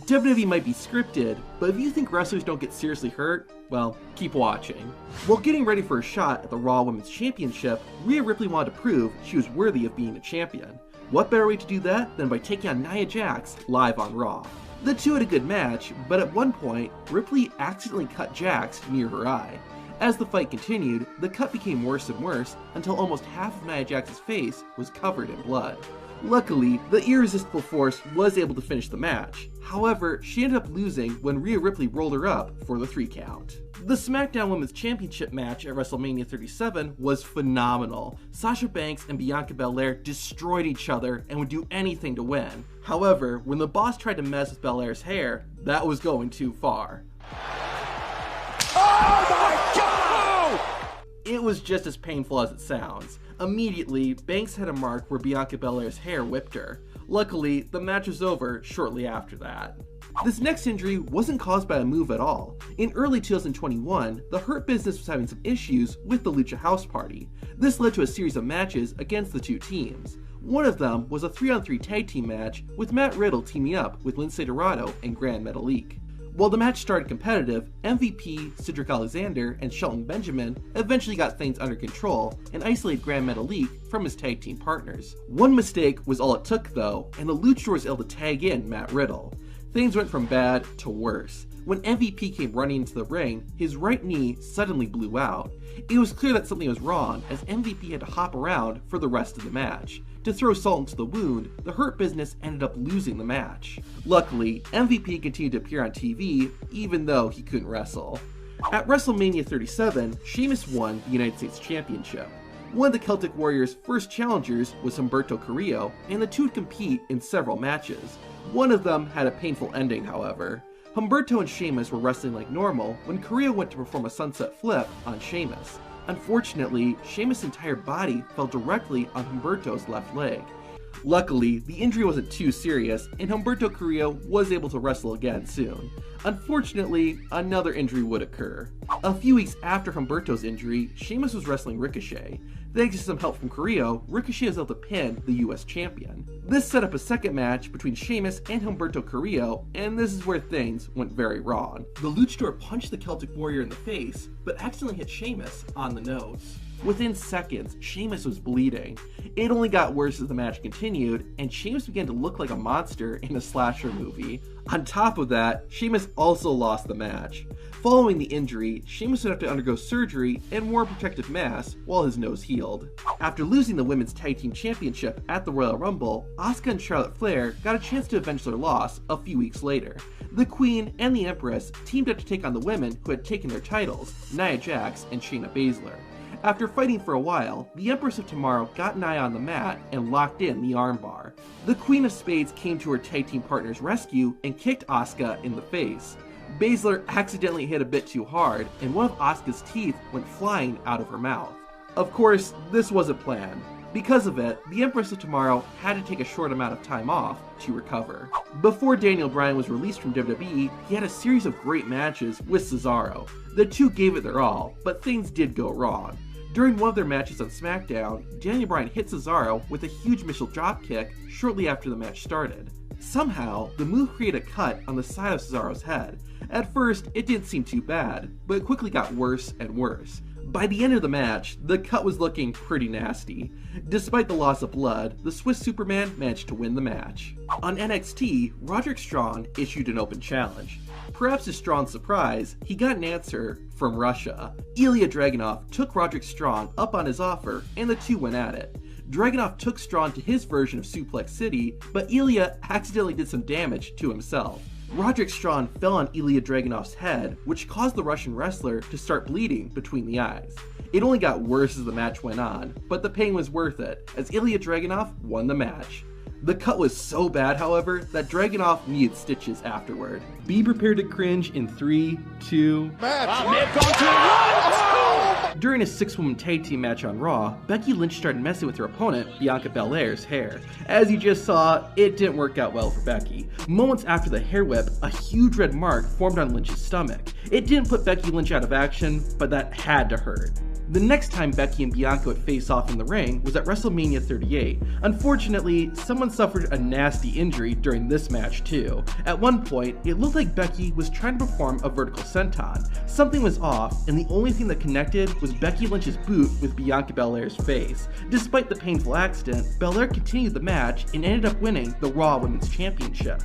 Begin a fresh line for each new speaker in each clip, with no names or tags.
WWE might be scripted, but if you think wrestlers don't get seriously hurt, well, keep watching. While getting ready for a shot at the Raw Women's Championship, Rhea Ripley wanted to prove she was worthy of being a champion. What better way to do that than by taking on Nia Jax live on Raw? The two had a good match, but at one point, Ripley accidentally cut Jax near her eye. As the fight continued, the cut became worse and worse until almost half of Nia Jax's face was covered in blood. Luckily, the Irresistible Force was able to finish the match. However, she ended up losing when Rhea Ripley rolled her up for the 3 count. The SmackDown Women's Championship match at WrestleMania 37 was phenomenal. Sasha Banks and Bianca Belair destroyed each other and would do anything to win. However, when the Boss tried to mess with Belair's hair, that was going too far.
Oh my God!
It was just as painful as it sounds. Immediately, Banks had a mark where Bianca Belair's hair whipped her. Luckily, the match was over shortly after that. This next injury wasn't caused by a move at all. In early 2021, the Hurt Business was having some issues with the Lucha House Party. This led to a series of matches against the two teams. One of them was a 3-on-3 tag team match with Matt Riddle teaming up with Lince Dorado and Grand Metalik. While the match started competitive, MVP, Cedric Alexander, and Shelton Benjamin eventually got things under control and isolated Grand Metalik from his tag team partners. One mistake was all it took though, and the Luchador was able to tag in Matt Riddle. Things went from bad to worse. When MVP came running into the ring, his right knee suddenly blew out. It was clear that something was wrong, as MVP had to hop around for the rest of the match. To throw salt into the wound, the Hurt Business ended up losing the match. Luckily, MVP continued to appear on TV, even though he couldn't wrestle. At WrestleMania 37, Sheamus won the United States Championship. One of the Celtic Warriors' first challengers was Humberto Carrillo, and the two would compete in several matches. One of them had a painful ending, however. Humberto and Sheamus were wrestling like normal when Carrillo went to perform a sunset flip on Sheamus. Unfortunately, Sheamus' entire body fell directly on Humberto's left leg. Luckily, the injury wasn't too serious, and Humberto Carrillo was able to wrestle again soon. Unfortunately, another injury would occur. A few weeks after Humberto's injury, Sheamus was wrestling Ricochet. Thanks to some help from Carrillo, Ricochet was able to pin the US champion. This set up a second match between Sheamus and Humberto Carrillo, and this is where things went very wrong. The Luchador punched the Celtic Warrior in the face, but accidentally hit Sheamus on the nose. Within seconds, Sheamus was bleeding. It only got worse as the match continued, and Sheamus began to look like a monster in a slasher movie. On top of that, Sheamus also lost the match. Following the injury, Sheamus would have to undergo surgery and wear a protective mask while his nose healed. After losing the Women's Tag Team Championship at the Royal Rumble, Asuka and Charlotte Flair got a chance to avenge their loss a few weeks later. The Queen and the Empress teamed up to take on the women who had taken their titles, Nia Jax and Shayna Baszler. After fighting for a while, the Empress of Tomorrow got Nia on the mat and locked in the armbar. The Queen of Spades came to her tag team partner's rescue and kicked Asuka in the face. Baszler accidentally hit a bit too hard, and one of Asuka's teeth went flying out of her mouth. Of course, this wasn't planned. Because of it, the Empress of Tomorrow had to take a short amount of time off to recover. Before Daniel Bryan was released from WWE, he had a series of great matches with Cesaro. The two gave it their all, but things did go wrong. During one of their matches on SmackDown, Daniel Bryan hit Cesaro with a huge missile dropkick shortly after the match started. Somehow, the move created a cut on the side of Cesaro's head. At first, it didn't seem too bad, but it quickly got worse and worse. By the end of the match, the cut was looking pretty nasty. Despite the loss of blood, the Swiss Superman managed to win the match. On NXT, Roderick Strong issued an open challenge. Perhaps to Strong's surprise, he got an answer from Russia. Ilya Dragunov took Roderick Strong up on his offer, and the two went at it. Dragunov took Strong to his version of Suplex City, but Ilya accidentally did some damage to himself. Roderick Strong fell on Ilya Dragunov's head, which caused the Russian wrestler to start bleeding between the eyes. It only got worse as the match went on, but the pain was worth it, as Ilya Dragunov won the match. The cut was so bad, however, that Dragunov needed stitches afterward. Be prepared to cringe in 3, 2... During a 6-woman tag team match on Raw, Becky Lynch started messing with her opponent, Bianca Belair's hair. As you just saw, it didn't work out well for Becky. Moments after the hair whip, a huge red mark formed on Lynch's stomach. It didn't put Becky Lynch out of action, but that had to hurt. The next time Becky and Bianca would face off in the ring was at WrestleMania 38. Unfortunately, someone suffered a nasty injury during this match too. At one point, it looked like Becky was trying to perform a vertical senton. Something was off, and the only thing that connected was Becky Lynch's boot with Bianca Belair's face. Despite the painful accident, Belair continued the match and ended up winning the Raw Women's Championship.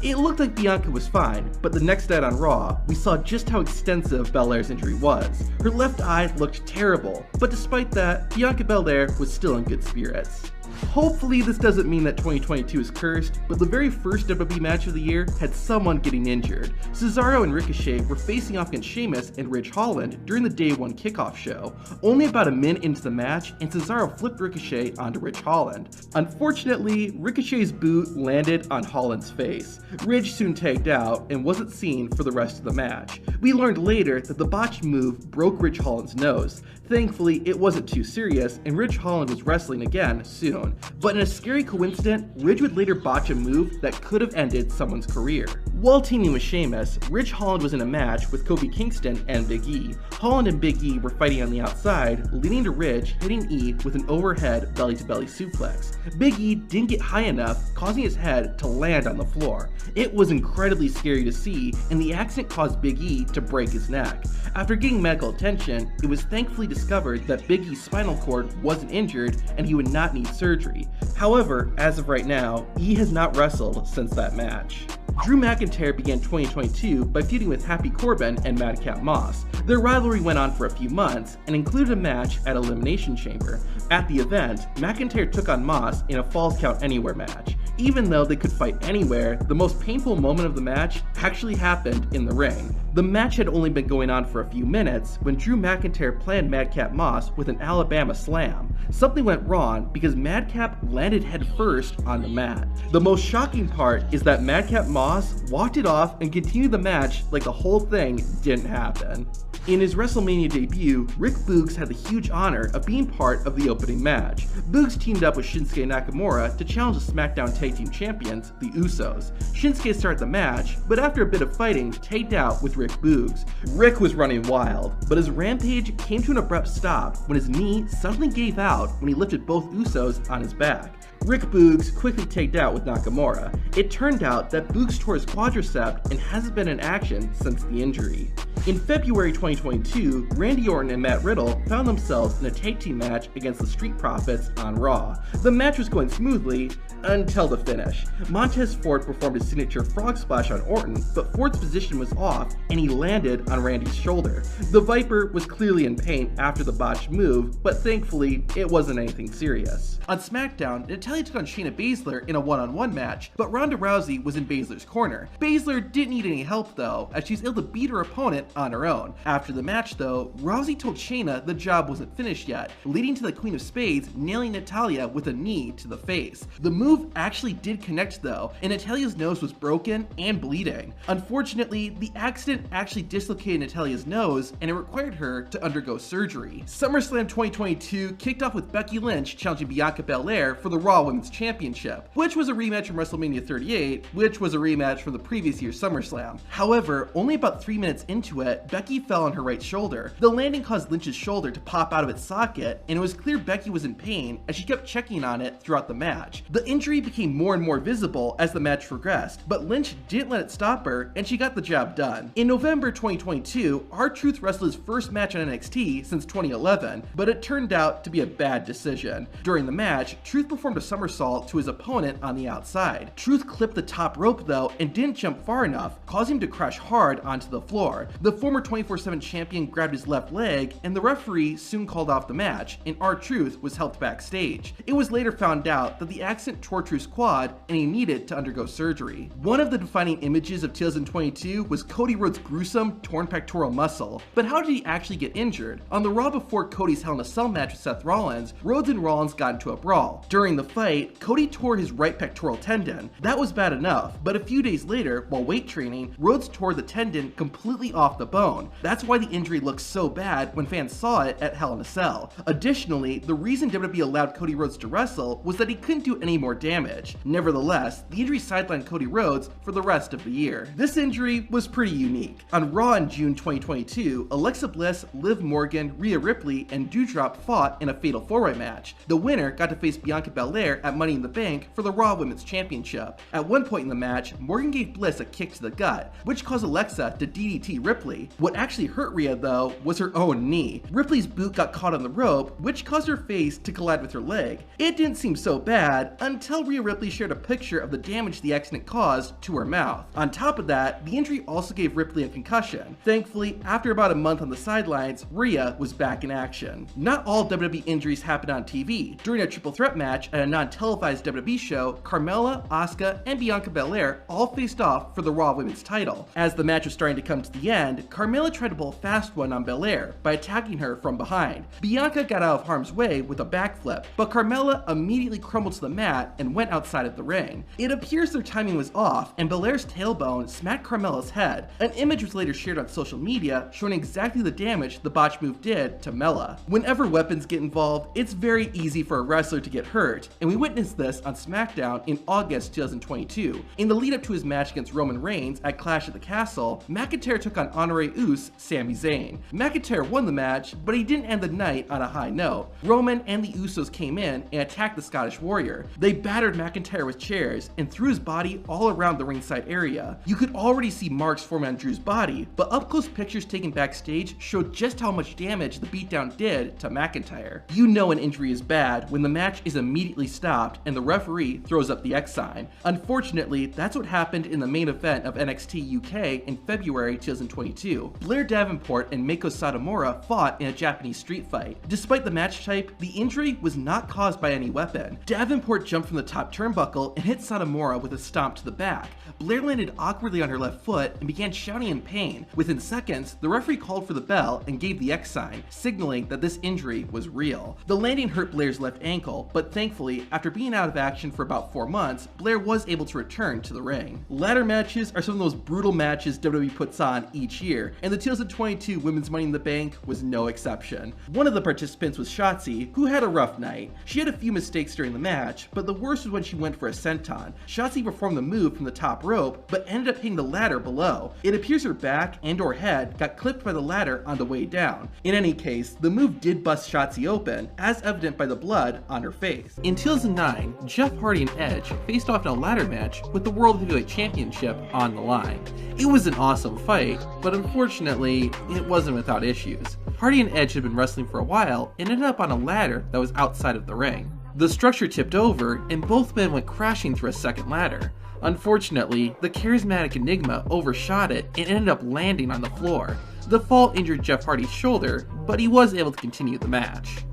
It looked like Bianca was fine, but the next night on Raw, we saw just how extensive Belair's injury was. Her left eye looked terrible, but despite that, Bianca Belair was still in good spirits. Hopefully this doesn't mean that 2022 is cursed, but the very first WWE match of the year had someone getting injured. Cesaro and Ricochet were facing off against Sheamus and Ridge Holland during the Day 1 kickoff show. Only about a minute into the match, and Cesaro flipped Ricochet onto Ridge Holland. Unfortunately, Ricochet's boot landed on Holland's face. Ridge soon tagged out and wasn't seen for the rest of the match. We learned later that the botched move broke Ridge Holland's nose. Thankfully, it wasn't too serious, and Ridge Holland was wrestling again soon. But in a scary coincidence, Ridge would later botch a move that could have ended someone's career. While teaming with Sheamus, Ridge Holland was in a match with Kofi Kingston and Big E. Holland and Big E were fighting on the outside, leading to Ridge hitting E with an overhead belly-to-belly suplex. Big E didn't get high enough, causing his head to land on the floor. It was incredibly scary to see, and the accident caused Big E to break his neck. After getting medical attention, it was thankfully discovered that Big E's spinal cord wasn't injured and he would not need surgery. However, as of right now, E has not wrestled since that match. Drew McIntyre began 2022 by feuding with Happy Corbin and Madcap Moss. Their rivalry went on for a few months and included a match at Elimination Chamber. At the event, McIntyre took on Moss in a Falls Count Anywhere match. Even though they could fight anywhere, the most painful moment of the match actually happened in the ring. The match had only been going on for a few minutes when Drew McIntyre planned Madcap Moss with an Alabama slam. Something went wrong because Madcap landed headfirst on the mat. The most shocking part is that Madcap Moss walked it off and continued the match like the whole thing didn't happen. In his WrestleMania debut, Rick Boogs had the huge honor of being part of the opening match. Boogs teamed up with Shinsuke Nakamura to challenge the SmackDown Tag Team Champions, the Usos. Shinsuke started the match, but after a bit of fighting, tagged out with Rick Boogs. Rick was running wild, but his rampage came to an abrupt stop when his knee suddenly gave out when he lifted both Usos on his back. Rick Boogs quickly tagged out with Nakamura. It turned out that Boogs tore his quadricep and hasn't been in action since the injury. In February 2022, Randy Orton and Matt Riddle found themselves in a tag team match against the Street Profits on Raw. The match was going smoothly until the finish. Montez Ford performed his signature frog splash on Orton, but Ford's position was off and he landed on Randy's shoulder. The Viper was clearly in pain after the botched move, but thankfully it wasn't anything serious. On SmackDown, Natalya took on Shayna Baszler in a one-on-one match, but Ronda Rousey was in Baszler's corner. Baszler didn't need any help though, as she's able to beat her opponent on her own. After the match though, Rousey told Shayna the job wasn't finished yet, leading to the Queen of Spades nailing Natalya with a knee to the face. The move actually did connect though, and Natalya's nose was broken and bleeding. Unfortunately, the accident actually dislocated Natalya's nose and it required her to undergo surgery. SummerSlam 2022 kicked off with Becky Lynch challenging Bianca Belair for the Raw Women's Championship, which was a rematch from WrestleMania 38, which was a rematch from the previous year's SummerSlam. However, only about 3 minutes into it, Becky fell on her right shoulder. The landing caused Lynch's shoulder to pop out of its socket, and it was clear Becky was in pain as she kept checking on it throughout the match. The injury became more and more visible as the match progressed, but Lynch didn't let it stop her, and she got the job done. In November 2022, R-Truth wrestled his first match on NXT since 2011, but it turned out to be a bad decision. During the match, Truth performed a somersault to his opponent on the outside. Truth clipped the top rope though and didn't jump far enough, causing him to crash hard onto the floor. The former 24/7 champion grabbed his left leg, and the referee soon called off the match, and R-Truth was helped backstage. It was later found out that the accident tore Truth's quad, and he needed to undergo surgery. One of the defining images of 2022 was Cody Rhodes' gruesome, torn pectoral muscle. But how did he actually get injured? On the Raw before Cody's Hell in a Cell match with Seth Rollins, Rhodes and Rollins got into a brawl. During the fight, Cody tore his right pectoral tendon. That was bad enough, but a few days later, while weight training, Rhodes tore the tendon completely off the bone. That's why the injury looked so bad when fans saw it at Hell in a Cell. Additionally, the reason WWE allowed Cody Rhodes to wrestle was that he couldn't do any more damage. Nevertheless, the injury sidelined Cody Rhodes for the rest of the year. This injury was pretty unique. On Raw in June 2022, Alexa Bliss, Liv Morgan, Rhea Ripley, and Doudrop fought in a fatal four-way match. The winner got to face Bianca Belair at Money in the Bank for the Raw Women's Championship. At one point in the match, Morgan gave Bliss a kick to the gut, which caused Alexa to DDT Ripley. What actually hurt Rhea, though, was her own knee. Ripley's boot got caught on the rope, which caused her face to collide with her leg. It didn't seem so bad until Rhea Ripley shared a picture of the damage the accident caused to her mouth. On top of that, the injury also gave Ripley a concussion. Thankfully, after about a month on the sidelines, Rhea was back in action. Not all WWE injuries happened on TV. During a triple threat match at a non-televised WWE show, Carmella, Asuka, and Bianca Belair all faced off for the Raw Women's title. As the match was starting to come to the end, Carmella tried to pull a fast one on Belair by attacking her from behind. Bianca got out of harm's way with a backflip, but Carmella immediately crumbled to the mat and went outside of the ring. It appears their timing was off, and Belair's tailbone smacked Carmella's head. An image was later shared on social media showing exactly the damage the botch move did to Mella. Whenever weapons get involved, it's very easy for a wrestler to get hurt, and we witnessed this on SmackDown in August 2022. In the lead up to his match against Roman Reigns at Clash at the Castle, McIntyre took on Honoré Uce, Sami Zayn. McIntyre won the match, but he didn't end the night on a high note. Roman and the Usos came in and attacked the Scottish Warrior. They battered McIntyre with chairs and threw his body all around the ringside area. You could already see marks forming on Drew's body, but up-close pictures taken backstage showed just how much damage the beatdown did to McIntyre. You know an injury is bad when the match is immediately stopped and the referee throws up the X sign. Unfortunately, that's what happened in the main event of NXT UK in February 2022. Blair Davenport and Meiko Satomura fought in a Japanese street fight. Despite the match type, the injury was not caused by any weapon. Davenport jumped from the top turnbuckle and hit Satomura with a stomp to the back. Blair landed awkwardly on her left foot and began shouting in pain. Within seconds, the referee called for the bell and gave the X sign, signaling that this injury was real. The landing hurt Blair's left ankle, but thankfully, after being out of action for about 4 months, Blair was able to return to the ring. Ladder matches are some of the most brutal matches WWE puts on each year, and the 2022 Women's Money in the Bank was no exception. One of the participants was Shotzi, who had a rough night. She had a few mistakes during the match, but the worst was when she went for a senton. Shotzi performed the move from the top rope, but ended up hitting the ladder below. It appears her back and or head got clipped by the ladder on the way down. In any case, the move did bust Shotzi open, as evident by the blood on her face. In 2009, Jeff Hardy and Edge faced off in a ladder match with the World Heavyweight Championship on the line. It was an awesome fight, but unfortunately, it wasn't without issues. Hardy and Edge had been wrestling for a while and ended up on a ladder that was outside of the ring. The structure tipped over, and both men went crashing through a second ladder. Unfortunately, the charismatic Enigma overshot it and ended up landing on the floor. The fall injured Jeff Hardy's shoulder, but he was able to continue the match.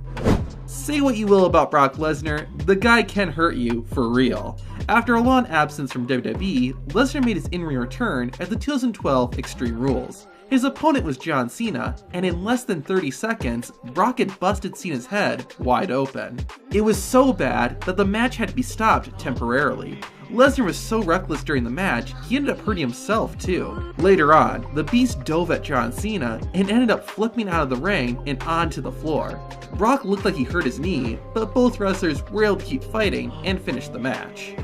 Say what you will about Brock Lesnar, the guy can hurt you for real. After a long absence from WWE, Lesnar made his in-ring return at the 2012 Extreme Rules. His opponent was John Cena, and in less than 30 seconds, Brock had busted Cena's head wide open. It was so bad that the match had to be stopped temporarily. Lesnar was so reckless during the match, he ended up hurting himself too. Later on, the Beast dove at John Cena and ended up flipping out of the ring and onto the floor. Brock looked like he hurt his knee, but both wrestlers were able to keep fighting and finish the match.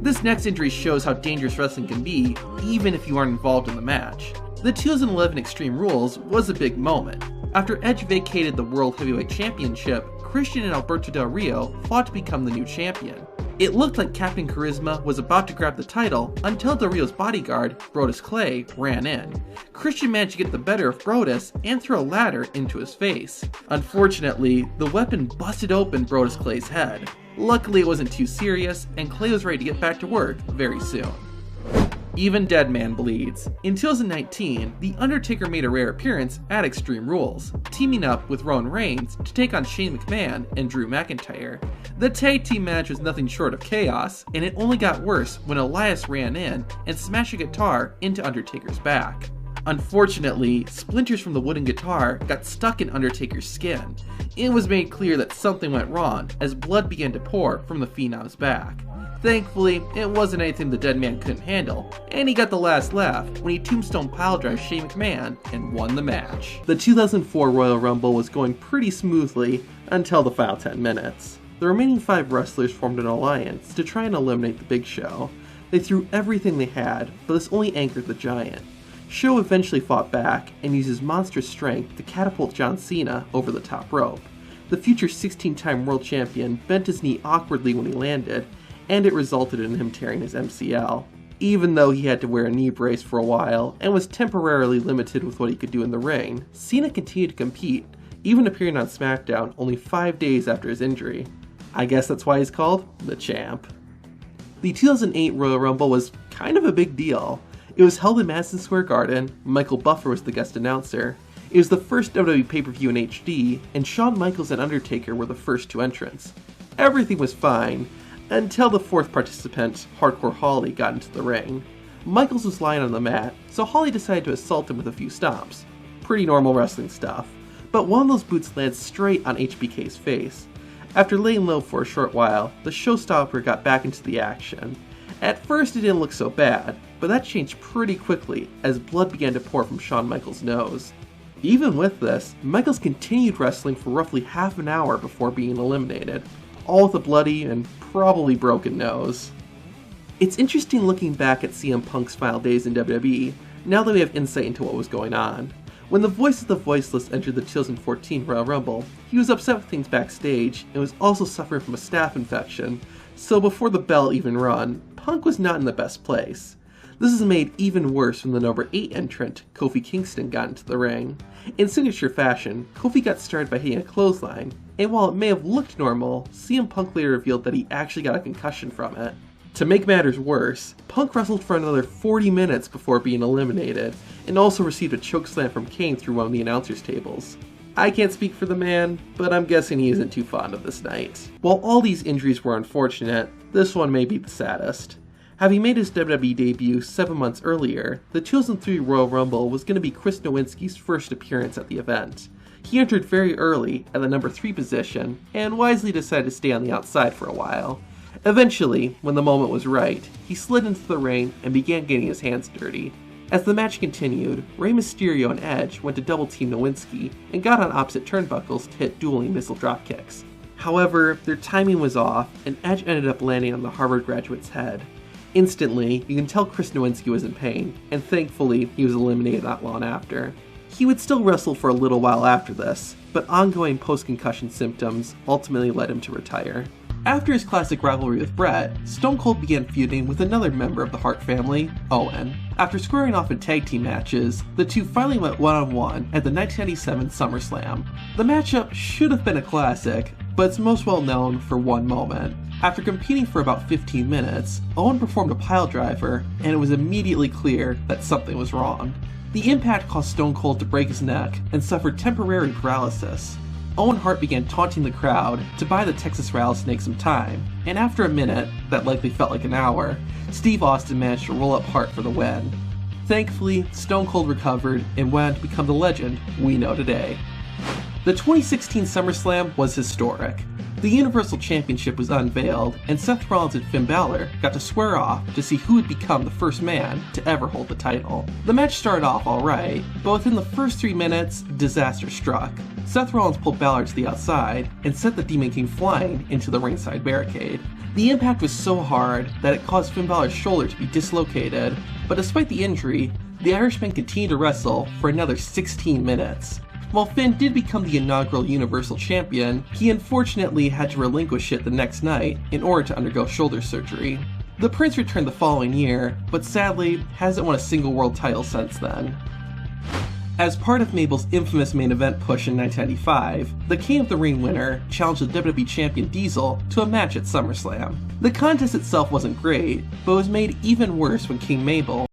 This next injury shows how dangerous wrestling can be, even if you aren't involved in the match. The 2011 Extreme Rules was a big moment. After Edge vacated the World Heavyweight Championship, Christian and Alberto Del Rio fought to become the new champion. It looked like Captain Charisma was about to grab the title until Del Rio's bodyguard, Brodus Clay, ran in. Christian managed to get the better of Brodus and throw a ladder into his face. Unfortunately, the weapon busted open Brodus Clay's head. Luckily, it wasn't too serious, and Clay was ready to get back to work very soon. Even dead man bleeds. In 2019, The Undertaker made a rare appearance at Extreme Rules, teaming up with Roman Reigns to take on Shane McMahon and Drew McIntyre. The tag team match was nothing short of chaos, and it only got worse when Elias ran in and smashed a guitar into Undertaker's back. Unfortunately, splinters from the wooden guitar got stuck in Undertaker's skin. It was made clear that something went wrong as blood began to pour from the Phenom's back. Thankfully, it wasn't anything the dead man couldn't handle, and he got the last laugh when he tombstone piledrived Shane McMahon and won the match. The 2004 Royal Rumble was going pretty smoothly until the final 10 minutes. The remaining 5 wrestlers formed an alliance to try and eliminate the Big Show. They threw everything they had, but this only angered the Giant. Show eventually fought back and used his monstrous strength to catapult John Cena over the top rope. The future 16-time world champion bent his knee awkwardly when he landed, and it resulted in him tearing his MCL. Even though he had to wear a knee brace for a while and was temporarily limited with what he could do in the ring, Cena continued to compete, even appearing on SmackDown only 5 days after his injury. I guess that's why he's called the Champ. The 2008 Royal Rumble was kind of a big deal. It was held in Madison Square Garden, Michael Buffer was the guest announcer. It was the first WWE pay-per-view in HD, and Shawn Michaels and Undertaker were the first 2 entrants. Everything was fine, until the 4th participant, Hardcore Holly, got into the ring. Michaels was lying on the mat, so Holly decided to assault him with a few stomps. Pretty normal wrestling stuff. But one of those boots landed straight on HBK's face. After laying low for a short while, the showstopper got back into the action. At first it didn't look so bad, but that changed pretty quickly as blood began to pour from Shawn Michaels' nose. Even with this, Michaels continued wrestling for roughly half an hour before being eliminated, all with a bloody and probably broken nose. It's interesting looking back at CM Punk's final days in WWE, now that we have insight into what was going on. When the Voice of the Voiceless entered the 2014 Royal Rumble, he was upset with things backstage and was also suffering from a staph infection, so before the bell even run, Punk was not in the best place. This is made even worse when the number 8 entrant, Kofi Kingston, got into the ring. In signature fashion, Kofi got started by hitting a clothesline, and while it may have looked normal, CM Punk later revealed that he actually got a concussion from it. To make matters worse, Punk wrestled for another 40 minutes before being eliminated, and also received a chokeslam from Kane through one of the announcers' tables. I can't speak for the man, but I'm guessing he isn't too fond of this night. While all these injuries were unfortunate, this one may be the saddest. Having made his WWE debut 7 months earlier, the 2003 Royal Rumble was going to be Chris Nowinski's first appearance at the event. He entered very early at the number 3 position, and wisely decided to stay on the outside for a while. Eventually, when the moment was right, he slid into the ring and began getting his hands dirty. As the match continued, Rey Mysterio and Edge went to double team Nowinski and got on opposite turnbuckles to hit dueling missile dropkicks. However, their timing was off, and Edge ended up landing on the Harvard graduate's head. Instantly, you can tell Chris Nowinski was in pain, and thankfully, he was eliminated not long after. He would still wrestle for a little while after this, but ongoing post-concussion symptoms ultimately led him to retire. After his classic rivalry with Bret, Stone Cold began feuding with another member of the Hart family, Owen. After squaring off in tag team matches, the two finally went one-on-one at the 1997 SummerSlam. The matchup should have been a classic, but it's most well known for one moment. After competing for about 15 minutes, Owen performed a piledriver, and it was immediately clear that something was wrong. The impact caused Stone Cold to break his neck and suffered temporary paralysis. Owen Hart began taunting the crowd to buy the Texas Rattlesnake some time, and after a minute, that likely felt like an hour, Steve Austin managed to roll up Hart for the win. Thankfully, Stone Cold recovered and went on to become the legend we know today. The 2016 SummerSlam was historic. The Universal Championship was unveiled, and Seth Rollins and Finn Balor got to square off to see who would become the first man to ever hold the title. The match started off alright, but within the first 3 minutes, disaster struck. Seth Rollins pulled Balor to the outside and sent the Demon King flying into the ringside barricade. The impact was so hard that it caused Finn Balor's shoulder to be dislocated, but despite the injury, the Irishman continued to wrestle for another 16 minutes. While Finn did become the inaugural Universal Champion, he unfortunately had to relinquish it the next night in order to undergo shoulder surgery. The Prince returned the following year, but sadly hasn't won a single world title since then. As part of Mabel's infamous main event push in 1995, the King of the Ring winner challenged the WWE Champion Diesel to a match at SummerSlam. The contest itself wasn't great, but was made even worse when King Mabel